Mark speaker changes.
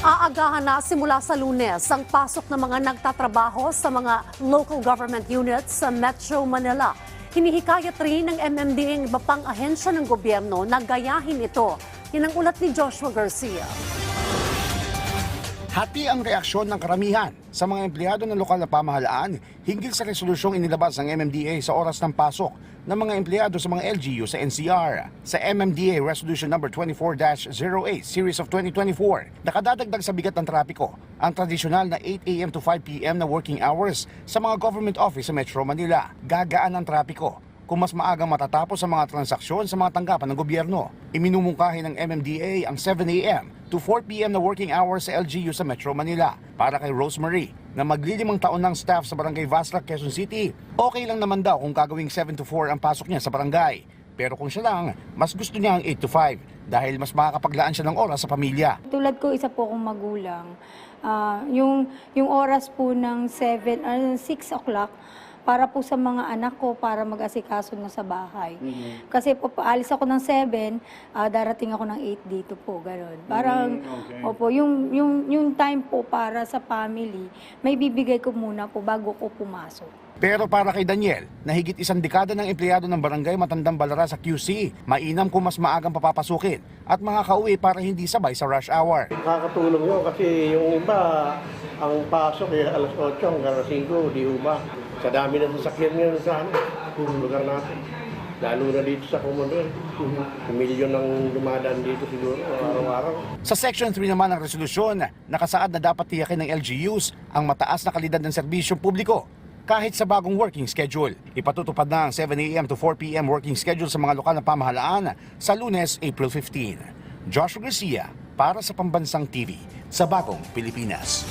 Speaker 1: Aagahan na simula sa Lunes ang pasok ng mga nagtatrabaho sa mga local government units sa Metro Manila. Hinihikayat rin ng MMDA ang iba pang ahensya ng gobyerno na gayahin ito. Yan ang ulat ni Joshua Garcia.
Speaker 2: Hati ang reaksyon ng karamihan sa mga empleyado ng lokal na pamahalaan hinggil sa resolusyong inilabas ng MMDA sa oras ng pasok ng mga empleyado sa mga LGU sa NCR. Sa MMDA Resolution No. 24-08 Series of 2024, nakadadagdag sa bigat ng trapiko ang tradisyonal na 8 a.m. to 5 p.m. na working hours sa mga government office sa Metro Manila. Gagaan ang trapiko kung mas maagang matatapos ang mga transaksyon sa mga tanggapan ng gobyerno. Iminumungkahi ng MMDA ang 7 a.m. to 4 p.m. na working hours sa LGU sa Metro Manila. Para kay Rosemary, na maglilimang taon ng staff sa Barangay Vaslac, Quezon City, okay lang naman daw kung gagawing 7 to 4 ang pasok niya sa barangay. Pero kung siya lang, mas gusto niya ang 8 to 5 dahil mas makakapaglaan siya ng oras sa pamilya.
Speaker 3: Tulad ko, isa po akong magulang. Yung oras po ng 6 o'clock, para po sa mga anak ko, para mag-asikaso na sa bahay. Kasi po, paalis ako ng 7, darating ako ng 8 dito po, gano'n. Parang, opo, yung time po para sa family, may bibigay ko muna po bago ko pumasok.
Speaker 2: Pero para kay Daniel, na higit 1 dekada ng empleyado ng barangay Matandang Balara sa QC, mainam kung mas maagang papapasukin at makakauwi para hindi sabay sa rush hour.
Speaker 4: Nakakatulong yun kasi yung iba, ang pasok alas 8 hanggang 5, di ba? Sa dami ng sasakyan ngayon sa lugar natin. Lalo na dito sa Commonwealth. Milyon ang dumadaan dito siguro araw-araw.
Speaker 2: Sa Section 3 naman ng resolusyon, nakasaad na dapat tiyakin ng LGUs ang mataas na kalidad ng serbisyong publiko kahit sa bagong working schedule. Ipatutupad na ang 7 a.m. to 4 p.m. working schedule sa mga lokal na pamahalaan sa Lunes, April 15. Joshua Garcia para sa Pambansang TV sa Bagong Pilipinas.